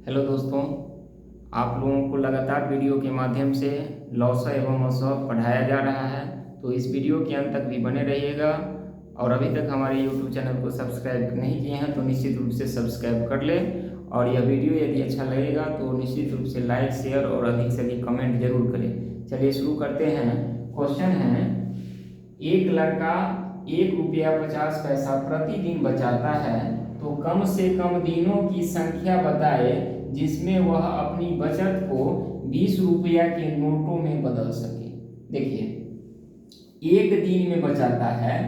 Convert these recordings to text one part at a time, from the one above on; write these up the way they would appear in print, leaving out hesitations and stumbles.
Hello दोस्तों, आप लोगों को लगातार वीडियो के माध्यम से लौसा एवं मौसा पढ़ाया जा रहा है। तो इस वीडियो के अंत तक भी बने रहिएगा। और अभी तक हमारे YouTube चैनल को सब्सक्राइब नहीं किए हैं तो निश्चित रूप से सब्सक्राइब कर लें। और यह वीडियो यदि अच्छा लगेगा तो निश्चित रूप से लाइक, शेयर और अधिक से अधिक कमेंट जरूर करें। चलिए शुरू करते हैं। क्वेश्चन है, एक लड़का 1 रुपया 50 पैसा प्रतिदिन बचाता है, तो कम से कम दिनों की संख्या बताए जिसमें वह अपनी बचत को 20 रुपया के नोटों में बदल सके। देखिए, एक दिन में बचाता है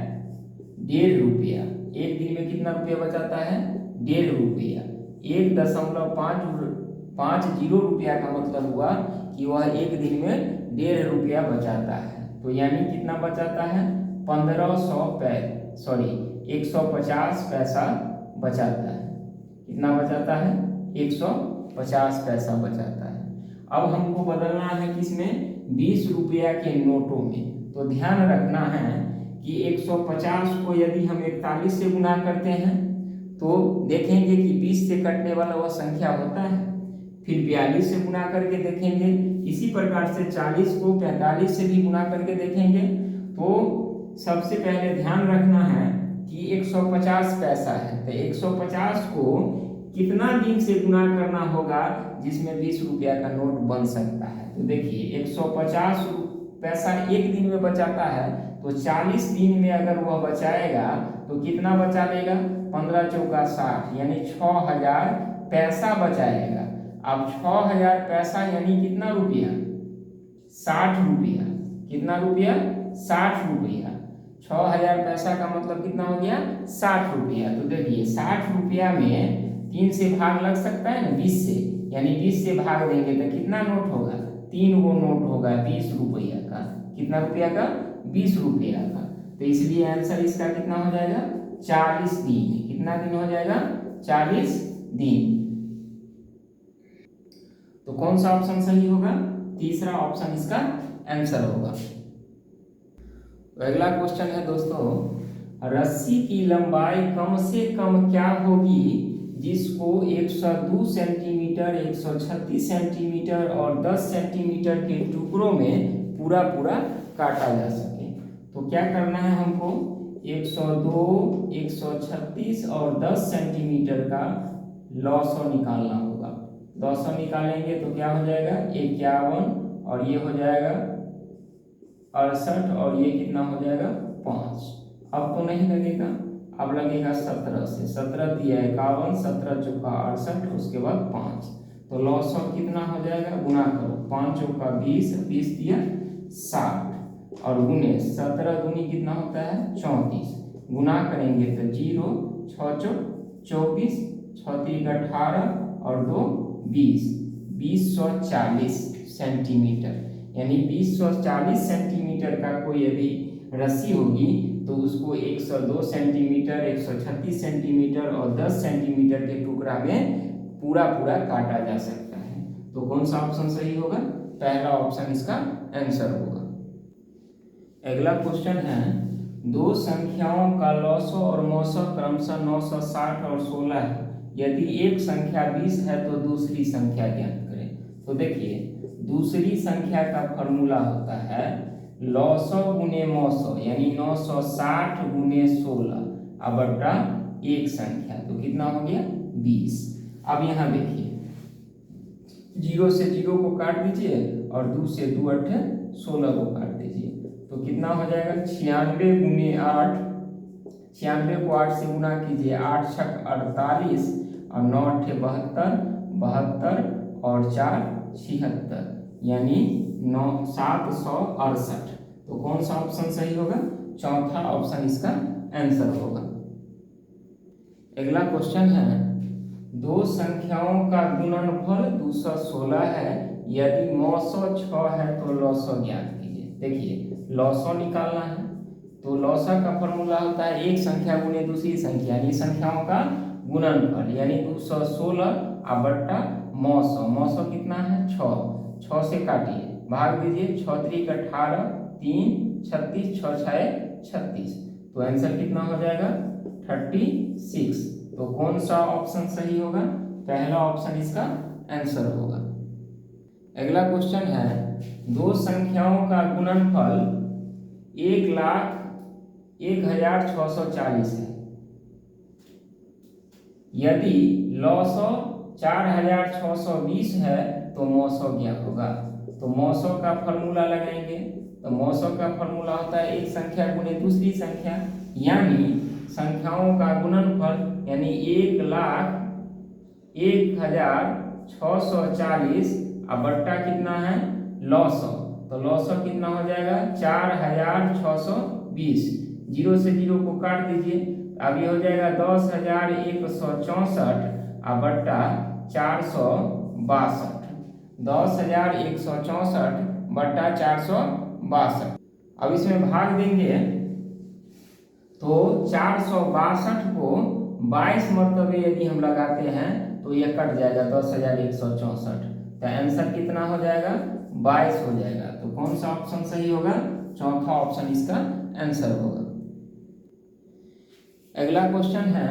1.5 रुपया। एक दिन में कितना रुपया बचाता है? 1.5 रुपया। 1.50 रुपया का मतलब हुआ कि वह एक दिन में 1.5 रुपया बचाता है। तो यानी कितना बचाता है? 150 पैसा बचाता है। कितना बचाता है? 150 पैसा बचाता है। अब हमको बदलना है किसमें? 20 रुपया के नोटों में। तो ध्यान रखना है कि 150 को यदि हम 41 से गुना करते हैं तो देखेंगे कि 20 से कटने वाला वह संख्या होता है। फिर 42 से गुना करके देखेंगे। इसी प्रकार से 40 को 45 से भी गुना करके देखेंगे। तो सबसे पहले ध्यान रखना है कि 150 पैसा है, तो 150 को कितना दिन से गुना करना होगा जिसमें 20 रुपया का नोट बन सकता है। तो देखिए, 150 पैसा एक दिन में बचाता है, तो 40 दिन में अगर वह बचाएगा तो कितना बचा लेगा? 15 चौका 60, यानी 6000 पैसा बचाएगा। अब 6000 पैसा यानी कितना रुपया? 60 रुपया। कितना रुपया? 60 रुपया। 6000 पैसा का मतलब कितना हो गया? 60 रुपया। तो देखिए, 60 रुपया में 3 से भाग लग सकता है ना, 20 से, यानी 20 से भाग देंगे तो कितना नोट होगा? 3 गो नोट होगा 20 रुपया का। कितना रुपया का? 20 रुपया का। तो इसलिए आंसर इसका कितना हो जाएगा? 40 दिन। कितना दिन हो जाएगा? 40 दिन। तो कौन सा ऑप्शन सही होगा? तीसरा ऑप्शन इसका आंसर होगा। तो अगला क्वेश्चन है दोस्तों, रस्सी की लंबाई कम से कम क्या होगी जिसको 102 सेंटीमीटर, 136 सेंटीमीटर और 10 सेंटीमीटर के टुकड़ों में पूरा पूरा काटा जा सके। तो क्या करना है हमको? 102, 136 और 10 सेंटीमीटर का लॉसो निकालना होगा। लॉसो निकालेंगे तो क्या हो जाएगा? 51, और ये हो जाएगा 68, और ये कितना हो जाएगा? 5। अब तो नहीं लगेगा, अब लगेगा 17 से। 17 दिया 51, 17 चौका 68, उसके बाद 5। तो लॉस ऑफ कितना हो जाएगा? गुना करो, 5 चौका 20, 20 दिया 60, और गुने 17 दूनी कितना होता है? 34। गुना करेंगे तो 0, 6 चौक 24, 6 3 18 और 2 20, 2040 सेंटीमीटर। यानी 2040 सेंटीमीटर का कोई यदि रस्सी होगी तो उसको 102 सेंटीमीटर, 136 सेंटीमीटर और 10 सेंटीमीटर के टुकड़ा में पूरा पूरा काटा जा सकता है। तो कौन सा ऑप्शन सही होगा? पहला ऑप्शन इसका आंसर होगा। अगला क्वेश्चन है, दो संख्याओं का लॉसो और मौसो क्रमशः 960 और 16 है। यदि एक संख्या 20 है तो दूसरी संख्या ज्ञात करें। तो देखिए, दूसरी संख्या का फॉर्मूला होता है लॉसो गुने मौसो, यानी 960 गुने 16 बटा एक संख्या। तो कितना हो गया? 20। अब यहाँ देखिए, 0 से 0 को काट दीजिए और 2 से 2 8 16 को काट दीजिए। तो कितना हो जाएगा? 96 गुने 8। 96 को 8 से गुना कीजिए, 8 छक 48 और 9 8 72, 72 और 4 76, यानी 768। तो कौन सा ऑप्शन सही होगा? चौथा ऑप्शन इसका आंसर होगा। अगला क्वेश्चन है, दो संख्याओं का गुणनफल 216 है। यदि मौसो 6 है तो लॉसो ज्ञात कीजिए। देखिए, लॉसो निकालना है तो लॉसा का फॉर्मूला होता है एक संख्या गुने दूसरी संख्या, यानी संख्याओं का गुणनफल, यानी 216 बट्टा मौसो। मौसो कितना है? 6। 6 से काटिए, भाग दीजिए, 6 3 18, 3 36, 6 6 36। तो आंसर कितना हो जाएगा? 36। तो कौन सा ऑप्शन सही होगा? पहला ऑप्शन इसका आंसर होगा। अगला क्वेश्चन है, दो संख्याओं का गुणनफल 1,01,640 है। यदि लॉसो 4,620 है तो मौसो क्या होगा? तो मौसो का फॉर्मूला लगाएंगे। तो मौसो का फॉर्मूला होता है एक संख्या गुणे दूसरी संख्या, यानी संख्याओं का गुणनफल यानी 1,01,640 अब बट्टा कितना है लॉसो, तो लॉसो कितना हो जाएगा 4,620। जीरो से जीरो को काट दीजिए, अब ये हो जाएगा 10,164 अब बट्टा 462। 10,164 बट्टा 462। अब इसमें भाग देंगे तो 462 को 22 मरतबे यदि हम लगाते हैं तो ये कट जाएगा 10,164। तो आंसर कितना हो जाएगा 22 हो जाएगा। तो कौन सा ऑप्शन सही होगा? चौथा ऑप्शन इसका आंसर होगा। अगला क्वेश्चन है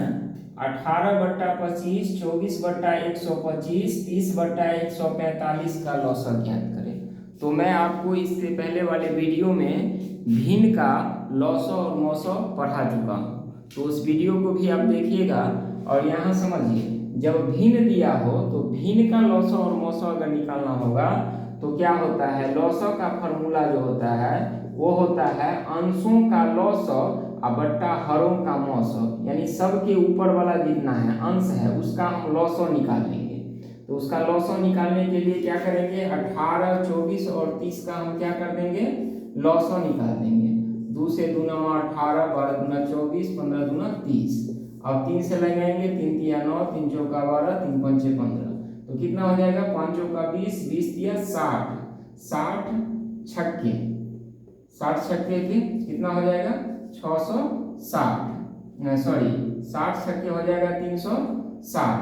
18/25, 24/125, 30/145 का लॉसर ज्ञात करें। तो मैं आपको इससे पहले वाले वीडियो में भिन्न का लॉसो और मौसो पढ़ा चुका हूँ, तो उस वीडियो को भी आप देखिएगा। और यहाँ समझिए, जब भिन्न दिया हो तो भिन्न का लॉसो और मौसो अगर निकालना होगा तो क्या होता है, लॉसो का फॉर्मूला जो होता है वो होता है अंशों का लॉसो और बट्टा हरों का मौसो, यानी सबके ऊपर वाला जितना है अंश है उसका हम लॉसो निकाल लेंगे। तो उसका लॉसो निकालने के लिए क्या करेंगे, 18, 24 और 30 का हम क्या कर देंगे लॉसो निकाल देंगे। 2 से 2 9 18, 12 दूना 24, 15 दूना 30। अब 3 से लगाएंगे, 3 तिया 9, 3 चौका 12, 3 पंचे 15। तो कितना हो जाएगा 5 चौका 20, 20 तिया 60, 60 छक्के, 60 छक्के के कितना हो जाएगा 660, सॉरी 60 छक्के हो जाएगा 360।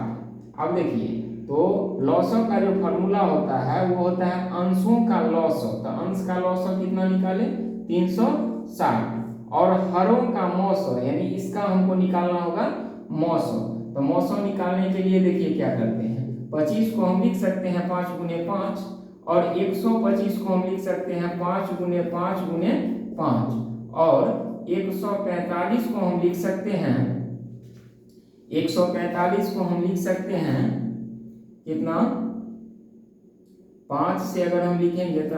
अब देखिए, तो लॉसो का जो फॉर्मूला होता है वो होता है अंशों का लॉसो। तो अंश का लॉसो कितना निकाले 360, और हरों का मौसो यानी इसका हमको निकालना होगा मौसो। तो मौसो निकालने के लिए देखिए क्या करते हैं, 25 को हम लिख सकते हैं 5 गुने 5, और 125 को हम लिख सकते हैं 5 गुने 5 गुने 5, और 145 को हम लिख सकते हैं 145 को हम लिख सकते हैं कितना 5 से अगर हम लिखेंगे तो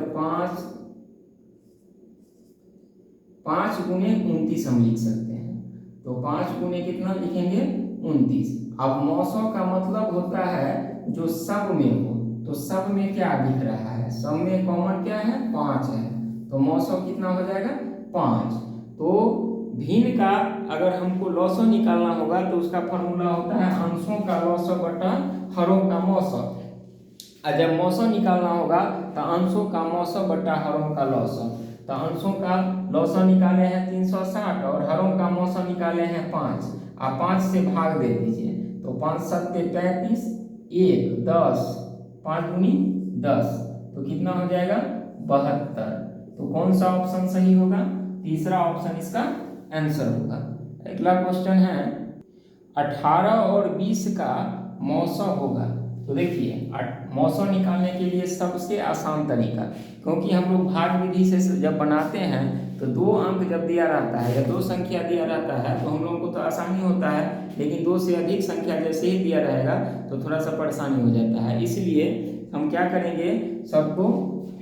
5 गुने 29 हम लिख सकते हैं। तो 5 गुने कितना लिखेंगे 29। अब मौसों का मतलब होता है जो सब में हो, तो सब में क्या दिख रहा है, सब में कॉमन क्या है 5 है, तो मौसों कितना हो जाएगा 5। तो भिन्न का अगर हमको लॉसो निकालना होगा तो उसका फॉर्मूला होता है अंशों का लॉसो बटा हरों का मौसो, और जब मौसो निकालना होगा तो अंशों का मौसो बटा हरों का लॉसो। तो अंशों का लॉसो निकाले हैं 360 और हरों का मौसो निकाले हैं 5। आप 5 से भाग दे दीजिए, तो 5 सत्ते 35, 1 10, 5 गुनी 10, तो कितना हो जाएगा 72। तो कौन सा ऑप्शन सही होगा? तीसरा ऑप्शन इसका आंसर होगा। अगला क्वेश्चन है 18 और 20 का मौसो होगा। तो देखिए मौसो निकालने के लिए सबसे आसान तरीका, क्योंकि हम लोग भाग विधि से जब बनाते हैं तो 2 अंक जब दिया रहता है या 2 संख्या दिया रहता है तो हम लोगों को तो आसानी होता है, लेकिन 2 से अधिक संख्या जैसे ही दिया रहेगा तो थोड़ा सा परेशानी हो जाता है। इसलिए हम क्या करेंगे, सबको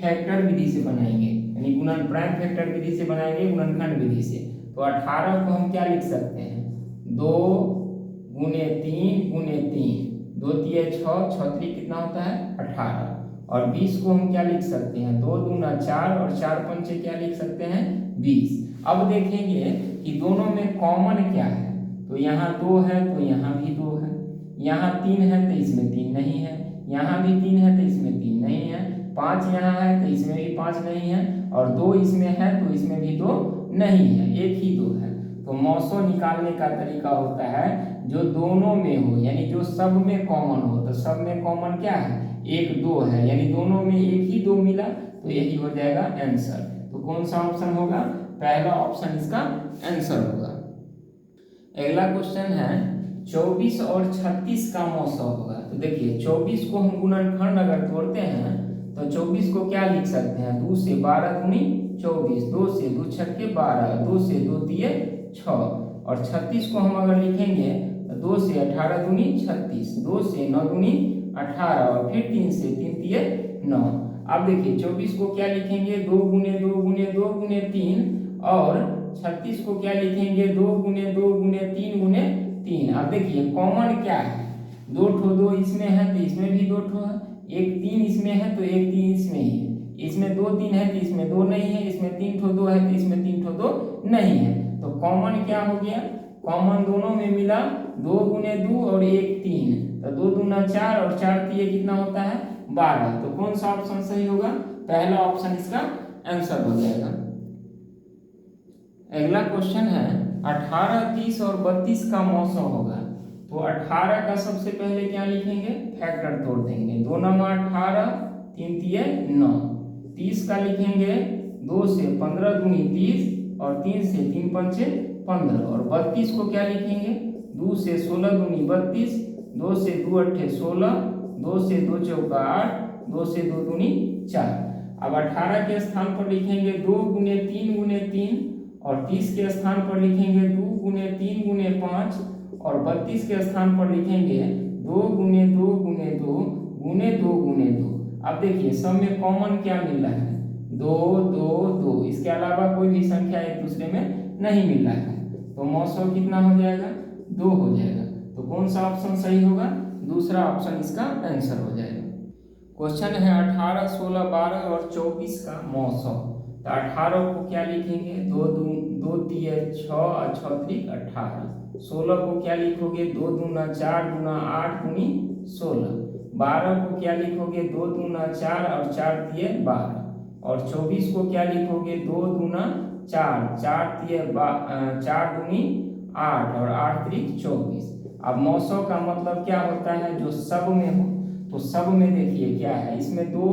फैक्टर विधि से बनाएंगे, यानी गुणन प्राइम फैक्टर विधि से बनाएंगे, गुणनखंड विधि से। तो 18 को हम क्या लिख सकते हैं 2 गुने 3 गुने 3, 2 तिया 6, 6 3 कितना होता है 18। और 20 को हम क्या लिख सकते हैं 2 दूना 4 और 4 पंचे क्या लिख सकते हैं 20। अब देखेंगे कि दोनों में कॉमन क्या है, तो यहाँ 2 है तो यहाँ भी 2 है, यहाँ 3 है तो इसमें 3 नहीं है, यहाँ भी 3 है तो इसमें 3 नहीं है, 5 यहाँ है तो इसमें भी 5 नहीं है, और 2 इसमें है तो इसमें भी 2 नहीं है, एक ही 2 है। तो मौसो निकालने का तरीका होता है जो दोनों में हो, यानी जो सब में कॉमन हो। तो सब में कॉमन क्या है 1 2 है, यानी दोनों में एक ही 2 मिला, तो यही हो जाएगा आंसर। तो कौन सा ऑप्शन होगा, पहला ऑप्शन इसका आंसर होगा। अगला क्वेश्चन है 24 और 36 का मौसा होगा। तो देखिए 24 को हम गुणनखंड अगर तोड़ते हैं तो 24 को क्या लिख सकते हैं, 2 से 12 दूनी 24, 2 से 2 छक्के 12, 2 से 2 तिये 6, और 36 को हम अगर लिखेंगे तो 2 से 18 दूनी 36, 2 से 9 दूनी 18, और फिर 3 से 3 तिये 9। अब देखिए 24 को क्या लिखेंगे, 2 गुने 2 गुने 2 गुने 3, और 36 को क्या लिखेंगे, 2 गुने 2 गुने 3 गुने 3। अब देखिए कॉमन क्या है, 2 ठो 2 इसमें है तो इसमें भी 2 ठो है, एक 3 इसमें है तो एक 3 इसमें ही है, इसमें 2 3 है तो इसमें 2 नहीं है, इसमें 3 ठो 2 है तो इसमें 3 ठो 2 नहीं है। तो कॉमन क्या हो गया, कॉमन दोनों में मिला 2 गुने 2 और एक 3, तो 2 दूना 4 और 4 तिये कितना होता है 12। तो कौन सा ऑप्शन सही होगा, पहला ऑप्शन इसका आंसर हो जाएगा। अगला क्वेश्चन है 18, 30 और 32 का मौसम होगा। तो 18 का सबसे पहले क्या लिखेंगे, फैक्टर तोड़ देंगे, 2 नंबर 18, 3 तिये 9। 30 का लिखेंगे 2 से 15 दूनी 30, और 3 से 3 पंचे 15, और 32 को क्या लिखेंगे, 2 से 16 दूनी 32, 2 से 2 अट्ठे 16, 2 से 2 चौका 8, 2 से 2 दूनी 4। अब 18 के स्थान पर लिखेंगे 2 गुने 3 गुने 3, और 30 के स्थान पर लिखेंगे 2 गुने 3 गुने 5, और 32 के स्थान पर लिखेंगे 2 गुने 2 गुने 2 गुने 2 गुने 2। अब देखिए सब में कॉमन क्या मिल रहा है, 2 2 2, इसके अलावा कोई भी संख्या एक दूसरे में नहीं मिल रहा है, तो मौसम कितना हो जाएगा, 2 हो जाएगा। तो कौन सा ऑप्शन सही होगा, दूसरा ऑप्शन इसका आंसर हो जाएगा। क्वेश्चन है 18, 16, 12 और 24 का मौसम। तो 18 को क्या लिखेंगे, 2 तिये 6 और 6 त्रिक 18। 16 को क्या लिखोगे, 2 दूना 4 दूना 8 दूनी 16। 12 को क्या लिखोगे, 2 दूना 4 और 4 तिये 12, और 24 को क्या लिखोगे, 2 दूना 4, 4 तिये 4 दूनी 8, और 8 त्रिक 24। अब मौसम का मतलब क्या होता है, जो सब में हो। तो सब में देखिए क्या है, इसमें 2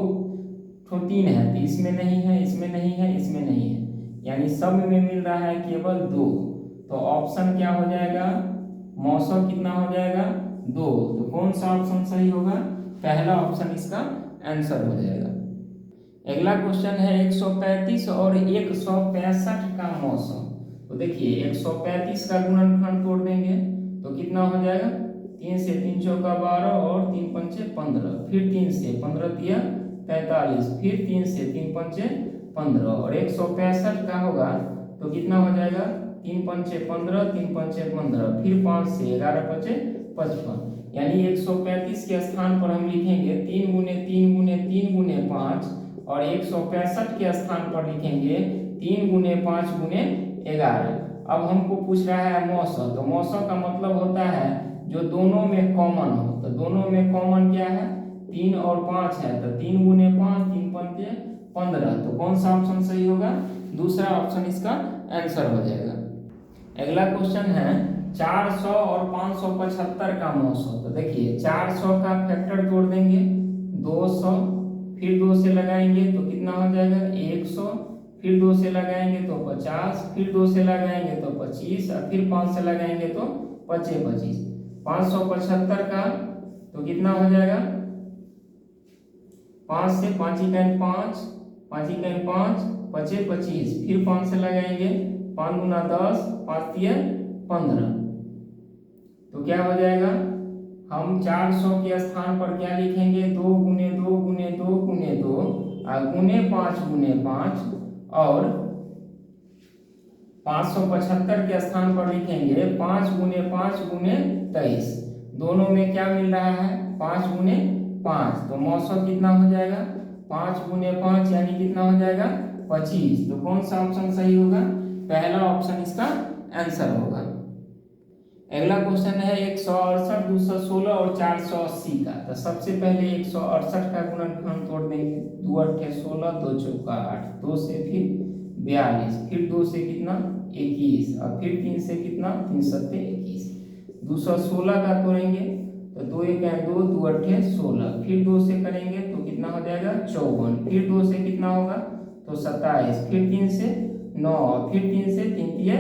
तो 3 है तो इसमें नहीं है, इसमें नहीं है, इसमें नहीं है, यानी सब में मिल रहा है केवल 2। तो ऑप्शन क्या हो जाएगा, मौसम कितना हो जाएगा 2। तो कौन सा ऑप्शन सही होगा, पहला ऑप्शन इसका आंसर हो जाएगा। अगला क्वेश्चन है 135 और 165 का मौसम। तो देखिए 135 का गुणनखंड तोड़ देंगे तो कितना हो जाएगा, 3 से 3 चौका 12, और 3 पंचे 15, फिर 3 से 15 तिया 43, फिर 3 से 3 पंचे 15, और 165 का होगा तो कितना हो जाएगा, 3 पंचे 15, 3 पंचे 15, फिर 5 से 11 पंचे 55, यानी 135 के स्थान पर हम लिखेंगे 3 गुने 3 गुने 3 गुने 5, और 165 के स्थान पर लिखेंगे 3 गुने 5 गुने 11। अब हमको पूछ रहा है मौसम, तो मौसम का मतलब होता है जो दोनों में कॉमन हो। तो दोनों में कॉमन क्या है, 3 और 5 है, तो 3 गुने 5, 3 पंचे 15। तो कौन सा ऑप्शन सही होगा, दूसरा ऑप्शन इसका आंसर हो जाएगा। अगला क्वेश्चन है 400 और 575 का मौसम। तो देखिए 400 का फैक्टर तोड़ देंगे, 200, फिर 2 से लगाएंगे तो कितना हो जाएगा 100, फिर 2 से लगाएंगे तो 50, फिर 2 से लगाएंगे तो 25, और फिर 5 से लगाएंगे तो 25। 575 का तो कितना हो जाएगा, 5 से 5 इकाई 5, 5 इकाई 5, 25 25, फिर 5 से लगाएंगे 5 गुना 10, 5 तिये 15। तो क्या हो जाएगा, हम 400 के स्थान पर क्या लिखेंगे, 2 गुने 2 गुने 2 गुने 2, गुने 5 गुने 5, और 575 के स्थान पर लिखेंगे 5 गुने 5 गुने 23। दोनों में क्या मिल रहा है, 5 गुने 5। तो मौसम कितना हो जाएगा, 5 गुने 5 यानी कितना हो जाएगा 25। तो कौन सा ऑप्शन सही होगा, पहला ऑप्शन इसका आंसर होगा। अगला क्वेश्चन है 168, 216 और 480 का। तो सबसे पहले 168 का गुणनखंड तोड़ देंगे, 2 अट्ठे 16, 2 चौका 8, 2 से फिर 42, फिर 2 से कितना 21, और फिर 3 से कितना 3 सत्ते 21। 216 का तोड़ेंगे तो 2 एक 2, 2 अट्ठे 16, फिर 2 से करेंगे तो कितना हो जाएगा 54, फिर 2 से कितना होगा तो 27, फिर 3 से 9, फिर 3 से 3 तिये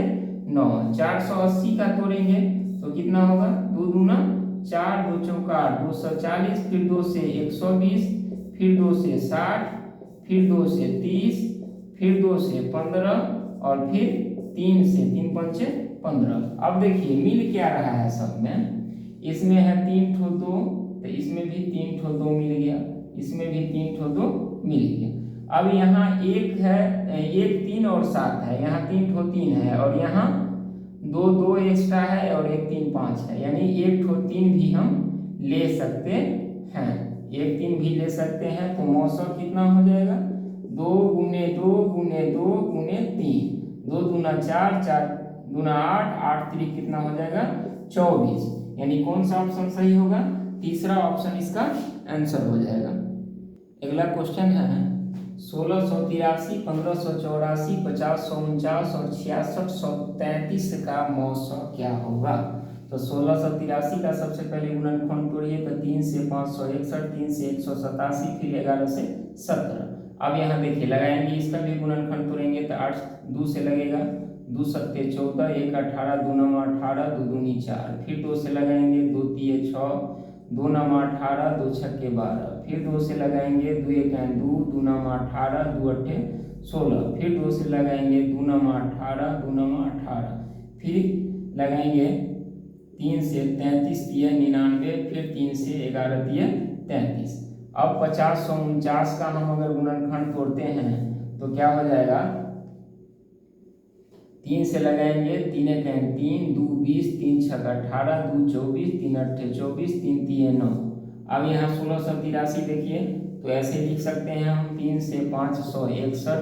9। 480 का तोड़ेंगे तो कितना होगा 2 दूना 4, 2 चौका 240, फिर 2 से 120, फिर 2 से 60, फिर 2 से 30, फिर 2 से 15 और फिर 3 से 3 पंचे 15। अब देखिए मिल क्या रहा है सब में, इसमें है 3 ठो 2, तो इसमें भी 3 ठो 2 मिल गया, इसमें भी 3 ठो 2 मिल गया। अब यहाँ एक है, एक 3 और 7 है, यहाँ 3 ठो 3 है और यहाँ 2 2 एक्स्ट्रा है और एक 3 5 है, यानी एक ठो 3 भी हम ले सकते हैं, एक 3 भी ले सकते हैं। तो मौसम कितना हो जाएगा, 2 गुने 2 गुने 2 गुने 3, 2 दूना 4, 4 दूना 8, 8 3 कितना हो जाएगा 24, यानी कौन सा ऑप्शन सही होगा, तीसरा ऑप्शन इसका आंसर हो जाएगा। अगला क्वेश्चन है 1683, 1584, 5049 और 6633 का मौसम क्या होगा। तो 1683 का सबसे पहले गुणनखंड तोड़िए, तो 3 से 561, 3 से 187, फिर 11 से 17। अब यहाँ देखिए लगाएंगे, इसका भी गुणनखंड तोड़ेंगे तो 8 2 से लगेगा, 2 सत्ते 14, 1 18, 2 9 18, 2 दूनी 4, फिर 2 से लगाएंगे, 2 तीय 6, 2 9 18, 2 छक्के 12, फिर 2 से लगाएंगे, 2 1 2, 2 9 18, 2 8 16, फिर 2 से लगाएंगे, 2 9 18, 2 9 18, फिर लगाएंगे 3 से 33 तिय 99, फिर 3 से 11 तिय 33। अब 50 49 का हम अगर गुणनखंड तोड़ते हैं तो क्या हो जाएगा, 3 से लगाएंगे, 3 1 3, 2 20, 3 6 18, 2 24, 3 8 24, 3 3 9। अब यहाँ 1683 देखिए, तो ऐसे लिख सकते हैं हम, 3 से 561,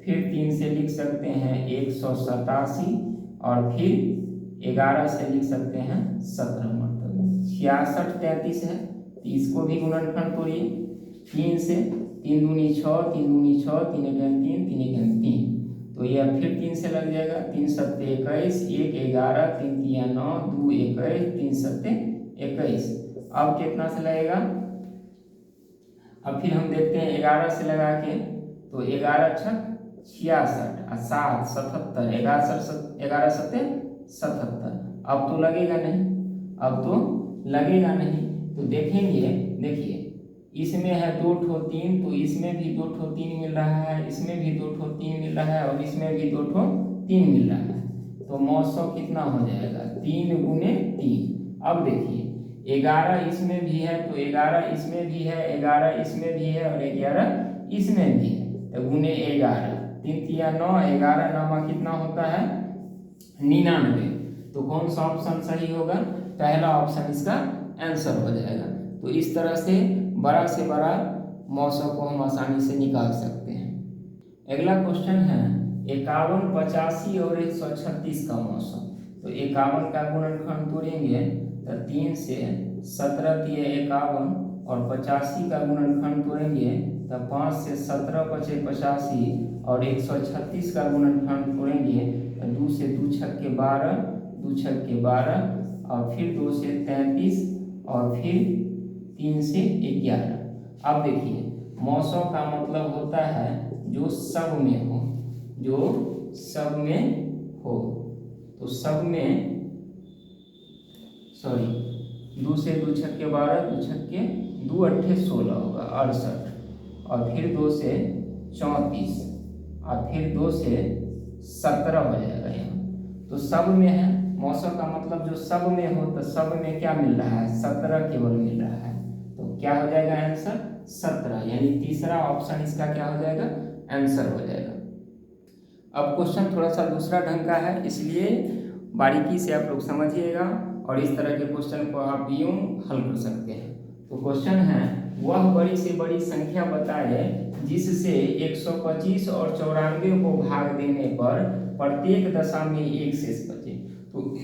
फिर 3 से लिख सकते हैं 187 और फिर 11 से लिख सकते हैं 17, मतलब 66 33 है, तो इसको भी गुणनखंड तोड़िए, 3 से 3 दूनी 6, 3 दूनी 6, 3 1 3, 3 1 3, तो यह फिर 3 से लग जाएगा, 3 सत्ते 21, 1 11, 3 तिया 9, 2 21, 3 सत्ते 21। अब कितना से लगेगा, अब फिर हम देखते हैं 11 से लगा के, तो 11 छक 66 और 7 77, 11 सत्ते 77। अब तो लगेगा नहीं, अब तो लगेगा नहीं, तो देखेंगे, देखिए इसमें है 2 ठो 3, तो इसमें भी 2 ठो 3 मिल रहा है, इसमें भी 2 ठो 3 मिल रहा है और इसमें भी 2 ठो 3 मिल रहा है, तो मौसम कितना हो जाएगा 3 गुने 3। अब देखिए 11 इसमें भी है, तो 11 इसमें भी है, 11 इसमें भी है और 11 इसमें भी है, तो गुने 11, 3 तिया 9, 11 नामा कितना होता है 99। तो कौन सा ऑप्शन सही होगा, पहला ऑप्शन इसका आंसर हो जाएगा। तो इस तरह से बड़ा मौसम को हम आसानी से निकाल सकते हैं। अगला क्वेश्चन है 51, 85 और 136 का मौसम। तो 51 का गुणनखंड तोड़ेंगे तो 3 से 17 तिय 51 और 85 का गुणनखंड तोड़ेंगे तो 5 से 17 पचे 85 और 136 का गुणनखंड तोड़ेंगे तो 2 से 2 छक्के 12, 2 छक्के 12 और फिर 2 से 33 और फिर 3 से 11। अब देखिए मौसम का मतलब होता है जो सब में हो, जो सब में हो, तो सब में 2 से 2 छक्के 12, 2 छक्के 2 अट्ठे 16 होगा 68 और फिर 2 से 34 और फिर 2 से 17 हो जाएगा यहाँ। तो सब में है, मौसम का मतलब जो सब में हो, तो सब में क्या मिल रहा है 17 केवल मिल रहा है, तो क्या हो जाएगा आंसर 17, यानी तीसरा ऑप्शन इसका क्या हो जाएगा आंसर हो जाएगा। अब क्वेश्चन थोड़ा सा दूसरा ढंग का है, इसलिए बारीकी से आप लोग समझिएगा और इस तरह के क्वेश्चन को आप यूं हल कर सकते हैं। तो क्वेश्चन है वह बड़ी से बड़ी संख्या बताए जिससे 125 और 94 को भाग देने पर प्रत्येक दशा में एक शेष बचे। तो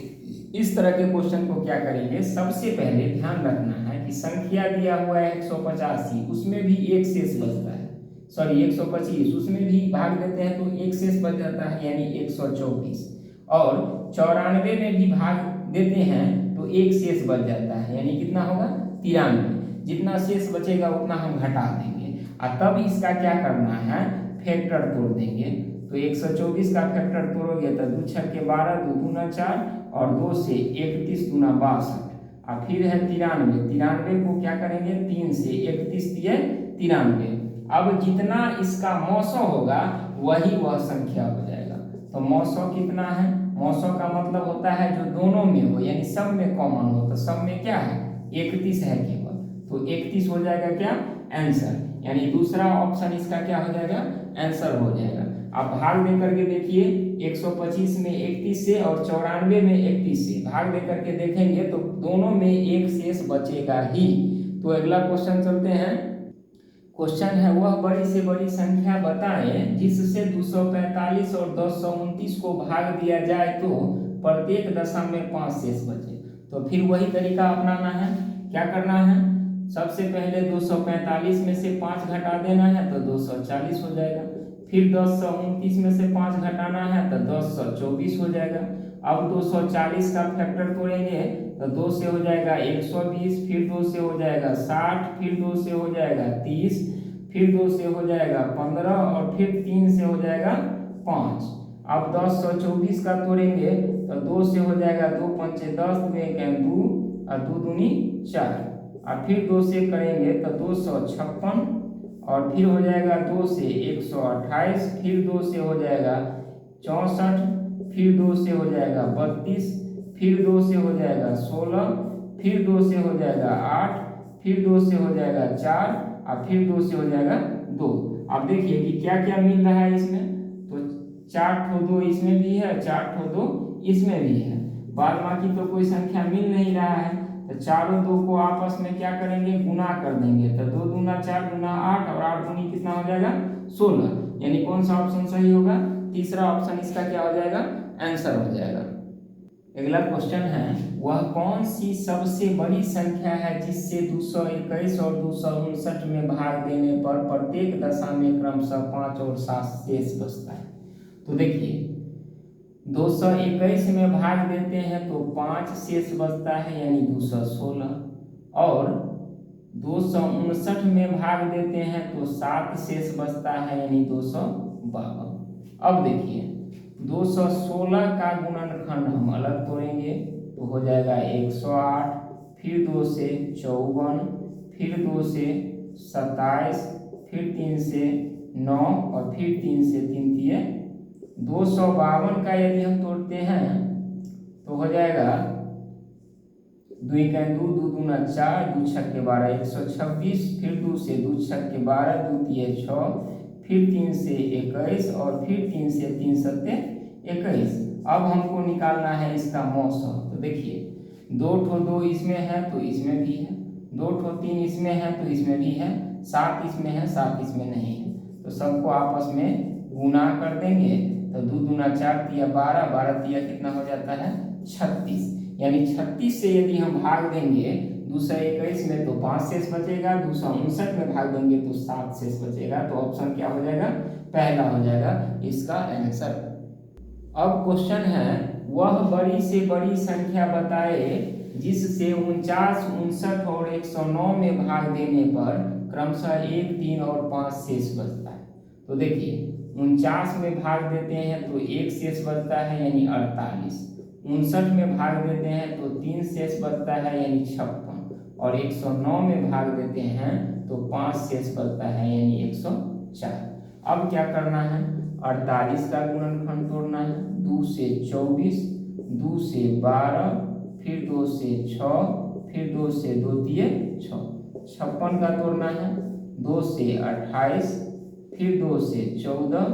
इस तरह के क्वेश्चन को क्या करेंगे, सबसे पहले ध्यान रखना है कि संख्या दिया हुआ है 185, उसमें भी एक शेष बचता है, 125 उसमें भी भाग देते हैं तो एक शेष बच जाता है यानी 124, और 94 में भी भाग देते हैं तो एक शेष बच जाता है यानी कितना होगा 93। जितना शेष बचेगा उतना हम घटा देंगे और तब इसका क्या करना है फैक्टर तोड़ देंगे। तो 124 का फैक्टर तोड़ोगे तो 2 छक्के 12, 2 दूना 4 और 2 से 31 दूना 62, और फिर है 93, 93 को क्या करेंगे 3 से, 31 दिए 93। अब जितना इसका मौसो होगा वही वह संख्या हो जाएगा। तो मौसो कितना है, मौसो का मतलब होता है जो दोनों में हो, यानी सब में कॉमन हो। तो सब में क्या है 31 है केवल, तो 31 हो जाएगा क्या आंसर, यानी दूसरा ऑप्शन इसका क्या हो जाएगा आंसर हो जाएगा। आप भाग दे करके देखिए 125 में 31 से और 94 में 31 से भाग दे करके देखेंगे तो दोनों में एक शेष बचेगा ही। तो अगला क्वेश्चन चलते हैं। क्वेश्चन है वह बड़ी से बड़ी संख्या बताएं जिससे 245 और 1029 को भाग दिया जाए तो प्रत्येक दशा में 5 शेष बचे। तो फिर वही तरीका अपनाना है। क्या करना है, सबसे पहले 245 में से 5 घटा देना है तो 240 हो जाएगा। फिर 1029 में से 5 घटाना है तो 1024 हो जाएगा। अब 240 का फैक्टर तोड़ेंगे तो 2 से हो जाएगा 120, फिर 2 से हो जाएगा 60, फिर 2 से हो जाएगा 30, फिर 2 से हो जाएगा 15 और फिर 3 से हो जाएगा 5। अब 1024 का तोड़ेंगे तो 2 से हो जाएगा 2 पंचे 10, 2 एके 2 और 2 दूनी 4, और फिर 2 से करेंगे तो 256, और फिर हो जाएगा 2 से 128, फिर 2 से हो जाएगा 64, फिर 2 से हो जाएगा 32, फिर 2 से हो जाएगा 16, फिर 2 से हो जाएगा 8, फिर 2 से हो जाएगा 4 और फिर 2 से हो जाएगा 2। अब देखिए कि क्या क्या मिल रहा है इसमें, तो 4 ठो 2 इसमें भी है, 4 ठो 2 इसमें भी है, बाद बाकी तो कोई संख्या मिल नहीं रहा है। तो चारों 2 को आपस में क्या करेंगे गुना कर देंगे, तो 2 दूना 4 दूना 8 और 8 दूनी कितना हो जाएगा 16, यानी कौन सा ऑप्शन सही होगा, तीसरा ऑप्शन इसका क्या हो जाएगा आंसर हो जाएगा। अगला क्वेश्चन है वह कौन सी सबसे बड़ी संख्या है जिससे 221 और 259 में भाग देने पर प्रत्येक दशा में क्रमशः 5 और 7 शेष बचता है। तो देखिए 221 में भाग देते हैं तो 5 शेष बचता है यानी 216, और 259 में भाग देते हैं तो 7 शेष बचता है यानी 252। अब देखिए 216 का गुणनखंड हम अलग तोड़ेंगे तो हो जाएगा 108, फिर 2 से 54, फिर 2 से 27, फिर 3 से 9 और फिर 3 से 3 दिए 252 का यदि हम तोड़ते हैं तो हो जाएगा 2 के 2, 2 दूना 4, 2 छक्के 12, 126, फिर 2 से 2 छक्के 12, 2 तिये 6, फिर 3 से 21 और फिर 3 से 3 सत्ते 21। अब हमको निकालना है इसका मौसम। तो देखिए 2 ठो 2 इसमें है तो इसमें भी है, 2 ठो 3 इसमें है तो इसमें भी है, 7 इसमें है 7 इसमें नहीं है, तो सबको आपस में गुना कर देंगे तो 2 दूना 4 तिया 12, 12 तिया कितना हो जाता है 36, यानी 36 से यदि हम भाग देंगे 221 में तो 5 शेष बचेगा, 259 में भाग देंगे तो 7 शेष बचेगा। तो ऑप्शन क्या हो जाएगा पहला हो जाएगा इसका आंसर। अब क्वेश्चन है वह बड़ी से बड़ी संख्या बताए जिससे 49, 59 और 109 में भाग देने पर क्रमशः 1, 3 और 5 शेष बचता है। तो देखिए 49 में भाग देते हैं तो 1 शेष बचता है यानी 48, 59 में भाग देते हैं तो 3 शेष बचता है यानी 56, और 109 में भाग देते हैं तो 5 शेष बचता है यानी 104। अब क्या करना है 48 का गुणनखंड तोड़ना है, 2 से 24, 2 से 12, फिर 2 से 6, फिर 2 से 2 दिए 6, 56 का तोड़ना है, 2 से 28, फिर 2 से 14,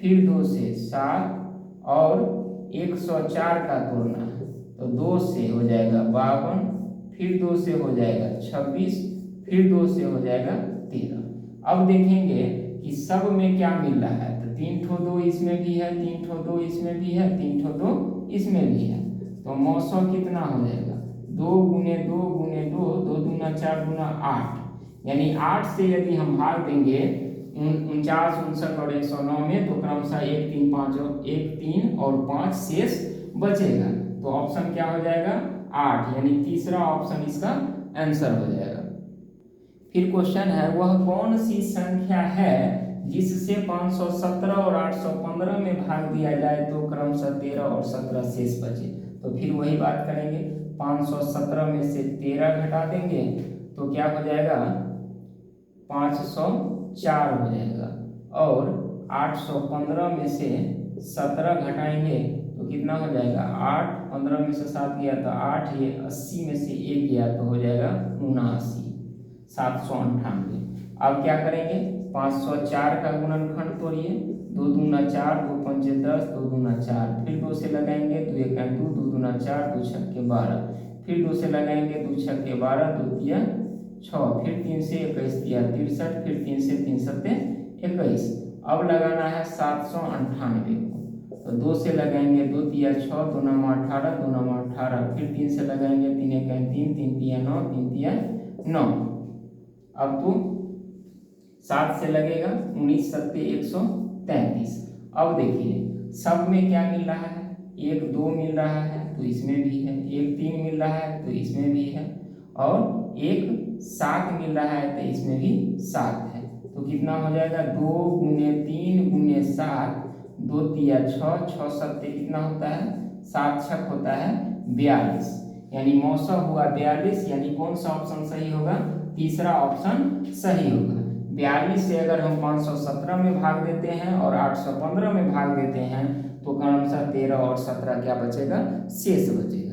फिर 2 से 7 और 104 का तोड़ना है तो 2 से हो जाएगा 52, फिर 2 से हो जाएगा 26, फिर 2 से हो जाएगा 13। अब देखेंगे कि सब में क्या मिल रहा है, तो 3 ठो 2 इसमें भी है, 3 ठो 2 इसमें भी है, 3 ठो 2 इसमें भी है, तो मौसो कितना हो जाएगा 2 गुने 2 गुने 2, 2 दूना 4 गुना 8, यानी 8 से यदि हम भाग देंगे 49, 59 और 109 में तो क्रमशः 1, 3, 5 और 1, 3 और 5 शेष बचेगा। तो ऑप्शन क्या हो जाएगा 8, यानी तीसरा ऑप्शन इसका आंसर हो जाएगा। फिर क्वेश्चन है वह कौन सी संख्या है जिससे 517 और 815 में भाग दिया जाए तो क्रमशः 13 और 17 शेष बचे। तो फिर वही बात करेंगे, 517 में से 13 घटा देंगे तो क्या हो जाएगा 504 हो जाएगा। और 815 में से 17 घटाएंगे तो कितना हो जाएगा 8, 15 में से 7 गया तो 8, ये 80 में से 1 गया तो हो जाएगा 79, 798। अब क्या करेंगे 504 का गुणनखंड तोड़िए, 2 दूना 4, 2 पंचे 10, 2 दूना 4, फिर 2 से लगाएंगे 2 एका 2, 2 दूना 4, 2 छक्के 12, फिर 2 से लगाएंगे 2 छक्के 12, 2 तिया 6, फिर 3 से 21 तिया 63, फिर 3 से 3 सत्ते 21। अब लगाना है 798 को, तो 2 से लगाएंगे 2 तिया 6, 2 नौ 18, 2 नौ 18, फिर 3 से लगाएंगे 3 एका 3, 3 तिया 9, 3 तिया 9। अब तो 7 से लगेगा 19 सत्ते 133। अब देखिए सब में क्या मिल रहा है, 1 2 मिल रहा है तो इसमें भी है, 1 3 मिल रहा है तो इसमें भी है, और 1 7 मिल रहा है तो इसमें भी 7 है। तो कितना हो जाएगा 2 गुने 3 गुने 7, 2 तिया 6, 6 सत्ते कितना होता है 7 छक होता है 42, यानी मौसम हुआ 42। यानी कौन सा ऑप्शन सही होगा, तीसरा ऑप्शन सही होगा। 42 से अगर हम 517 में भाग देते हैं और 815 में भाग देते हैं तो क्रमशः 13 और 17 क्या बचेगा, शेष बचेगा।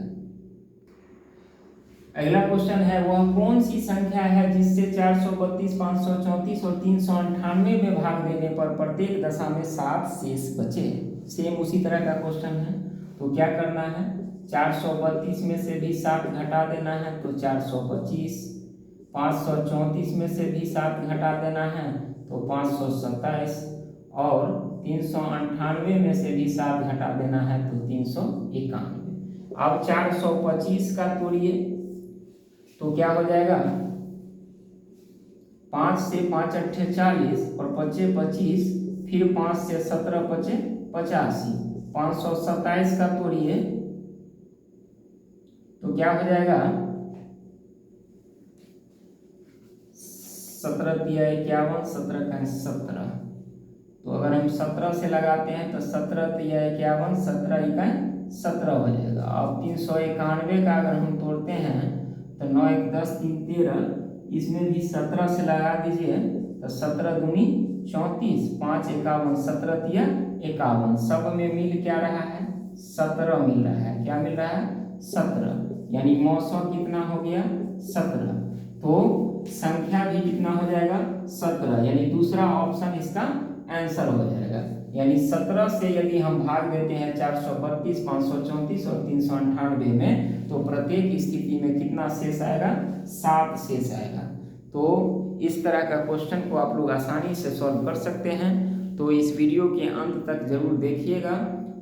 अगला क्वेश्चन है वह कौन सी संख्या है जिससे 432, 534 और 398 में भाग देने पर प्रत्येक दशा में 7 शेष बचे। सेम उसी तरह का क्वेश्चन है। तो क्या करना है, 432 में से भी 7 घटा देना है तो 425, 534 में से भी 7 घटा देना है तो 527, और 398 में से भी 7 घटा देना है तो 391। अब 425 का तोड़िए तो क्या हो जाएगा 5 से 5 अट्ठे 40 और 5 25, फिर 5 से 17 पचे 85। 527 का तोड़िए तो क्या हो जाएगा 17 तिया 51, 17 का 17। तो अगर हम 17 से लगाते हैं तो 17 तिया 51, 17 इका 17 हो जाएगा। अब 391 का अगर हम तोड़ते हैं तो 9 1 10 3 13, इसमें भी 17 से लगा दीजिए तो 17 दूनी 34, 5 51, 17 तिया 51, सब में मिल क्या रहा है 17 मिल रहा है। क्या मिल रहा है 17, यानी मौसम कितना हो गया 17। तो संख्या भी कितना हो जाएगा 17, यानी दूसरा ऑप्शन इसका आंसर हो जाएगा। यानी 17 से यदि हम भाग देते हैं 432, 534 और 398 में तो प्रत्येक स्थिति में कितना शेष आएगा 7 शेष आएगा। तो इस तरह का क्वेश्चन को आप लोग आसानी से सॉल्व कर सकते हैं। तो इस वीडियो के अंत तक जरूर देखिएगा,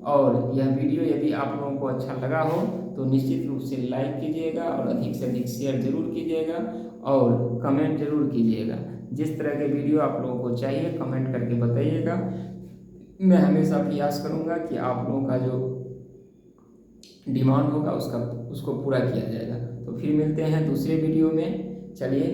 और यह वीडियो यदि आप लोगों को अच्छा लगा हो तो निश्चित रूप से लाइक कीजिएगा और अधिक से अधिक शेयर जरूर कीजिएगा और कमेंट जरूर कीजिएगा। जिस तरह के वीडियो आप लोगों को चाहिए कमेंट करके बताइएगा। मैं हमेशा प्रयास करूंगा कि आप लोगों का जो डिमांड होगा उसको पूरा किया जाएगा। तो फिर मिलते हैं दूसरे वीडियो में। चलिए